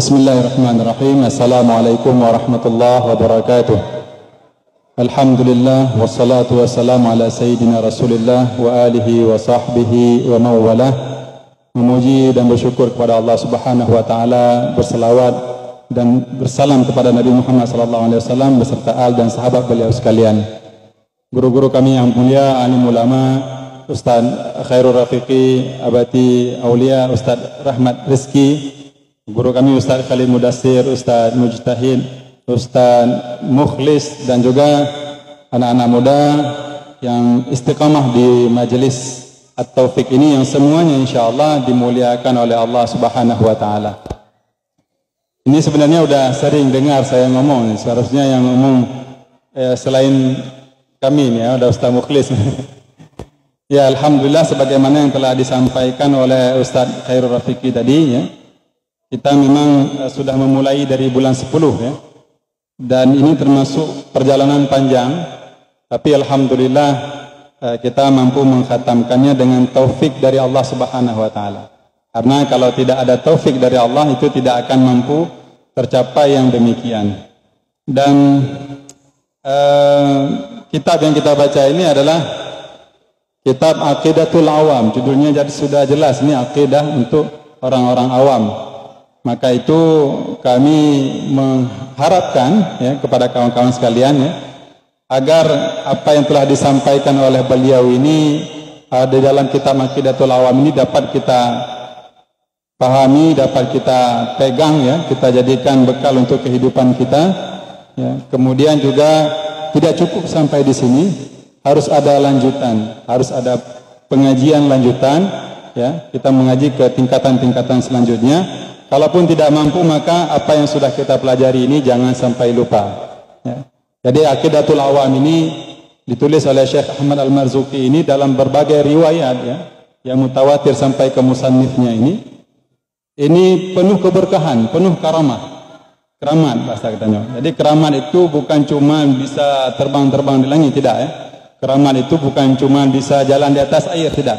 Bismillahirrahmanirrahim. Assalamualaikum warahmatullahi wabarakatuh. Alhamdulillah wassalatu wassalamu ala sayyidina Rasulillah wa alihi wa sahbihi wa mawalah. Memuji dan bersyukur kepada Allah Subhanahu wa taala, berselawat dan bersalam kepada Nabi Muhammad sallallahu alaihi wasallam beserta al dan sahabat beliau sekalian. Guru-guru kami yang mulia, alim ulama, Ustaz Khairul Rafiqi, Abati Aulia, Ustaz Rahmat Rizki, guru kami Ustaz Khalid Mudassir, Ustaz Mujtahid, Ustaz Mukhlis, dan juga anak-anak muda yang istiqamah di majelis At-Taufiq ini, yang semuanya insyaAllah dimuliakan oleh Allah Subhanahu wa ta'ala. Ini sebenarnya udah sering dengar saya ngomong, seharusnya yang ngomong selain kami ini ya, udah Ustaz Mukhlis. Ya, Alhamdulillah, sebagaimana yang telah disampaikan oleh Ustaz Khairul Rafiqi tadi ya, kita memang sudah memulai dari bulan 10 ya. Dan ini termasuk perjalanan panjang, tapi alhamdulillah kita mampu mengkhatamkannya dengan taufik dari Allah Subhanahu wa taala. Karena kalau tidak ada taufik dari Allah, itu tidak akan mampu tercapai yang demikian. Dan kitab yang kita baca ini adalah kitab Aqidatul Awam. Judulnya jadi sudah jelas, ini akidah untuk orang-orang awam. Maka itu kami mengharapkan ya, kepada kawan-kawan sekalian ya, agar apa yang telah disampaikan oleh beliau ini di dalam kitab Aqidatul Awam ini dapat kita pahami, dapat kita pegang ya, kita jadikan bekal untuk kehidupan kita ya. Kemudian juga tidak cukup sampai di sini, harus ada lanjutan, harus ada pengajian lanjutan ya. Kita mengaji ke tingkatan-tingkatan selanjutnya. Kalaupun tidak mampu, maka apa yang sudah kita pelajari ini jangan sampai lupa ya. Jadi Aqidatul Awam ini ditulis oleh Syekh Ahmad Al-Marzuki ini dalam berbagai riwayat ya, yang mutawatir sampai ke musannifnya ini penuh keberkahan, penuh karamat bahasa katanya. Jadi keramat itu bukan cuma bisa terbang-terbang di langit, tidak ya. Keramat itu bukan cuma bisa jalan di atas air, tidak.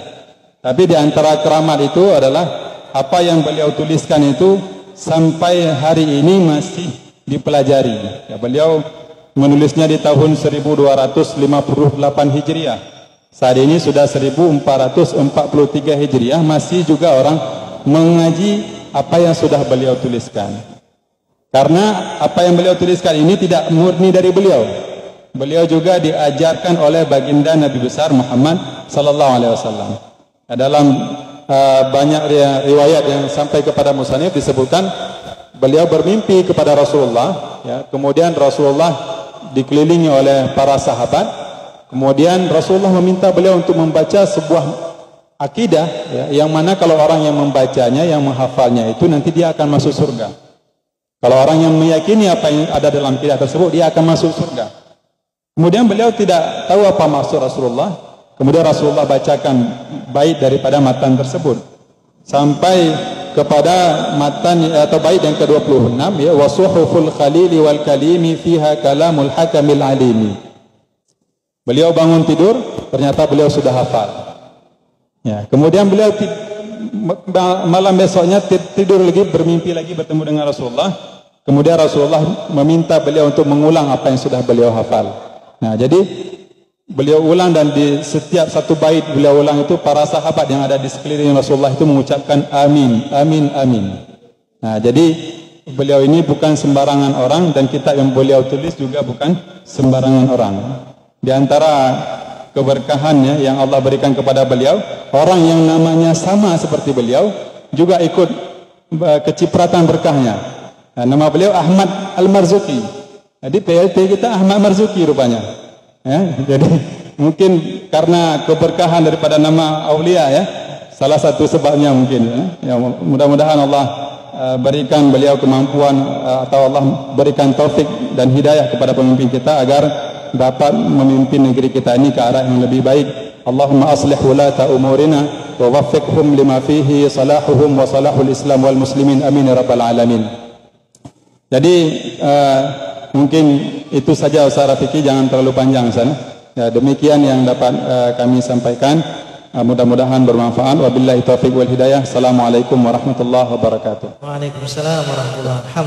Tapi di antara keramat itu adalah apa yang beliau tuliskan itu sampai hari ini masih dipelajari. Ya, beliau menulisnya di tahun 1258 Hijriah. Saat ini sudah 1443 Hijriah, masih juga orang mengaji apa yang sudah beliau tuliskan. Karena apa yang beliau tuliskan ini tidak murni dari beliau. Beliau juga diajarkan oleh baginda Nabi besar Muhammad sallallahu alaihi wasallam. Dalam banyak riwayat yang sampai kepada musannif disebutkan beliau bermimpi kepada Rasulullah ya, kemudian Rasulullah dikelilingi oleh para sahabat, kemudian Rasulullah meminta beliau untuk membaca sebuah akidah ya, yang mana kalau orang yang membacanya, yang menghafalnya itu nanti dia akan masuk surga. Kalau orang yang meyakini apa yang ada dalam akidah tersebut, dia akan masuk surga. Kemudian beliau tidak tahu apa maksud Rasulullah. Kemudian Rasulullah bacakan bait daripada matan tersebut sampai kepada matan atau bait yang ke-26 ya, wasuhuful khalili wal kalimi fiha kalamul hakamil alimi. Beliau bangun tidur, ternyata beliau sudah hafal. Ya, kemudian beliau malam besoknya tidur lagi, bermimpi lagi bertemu dengan Rasulullah. Kemudian Rasulullah meminta beliau untuk mengulang apa yang sudah beliau hafal. Nah, jadi beliau ulang, dan di setiap satu bait beliau ulang itu para sahabat yang ada di sekeliling Rasulullah itu mengucapkan amin, amin, amin. Nah, jadi beliau ini bukan sembarangan orang, dan kitab yang beliau tulis juga bukan sembarangan orang. Di antara keberkahannya yang Allah berikan kepada beliau, orang yang namanya sama seperti beliau juga ikut kecipratan berkahnya. Nah, nama beliau Ahmad Al-Marzuki. Jadi PLT kita Ahmad Marzuki rupanya. Ya, jadi mungkin karena keberkahan daripada nama Aulia ya, salah satu sebabnya mungkin ya. Ya, mudah-mudahan Allah berikan beliau kemampuan atau Allah berikan taufik dan hidayah kepada pemimpin kita agar dapat memimpin negeri kita ini ke arah yang lebih baik. Allahumma aslih wulata umurina wa waffiqhum lima fihi salahuhum wa salahul Islam wal muslimin, amin ya rabbal alamin. Jadi mungkin itu saja Ustaz Rafiqi, jangan terlalu panjang sana. Ya, demikian yang dapat kami sampaikan. Mudah-mudahan bermanfaat. Wabillahi taufiq wal hidayah. Assalamualaikum warahmatullahi wabarakatuh. Waalaikumsalam warahmatullahi wabarakatuh.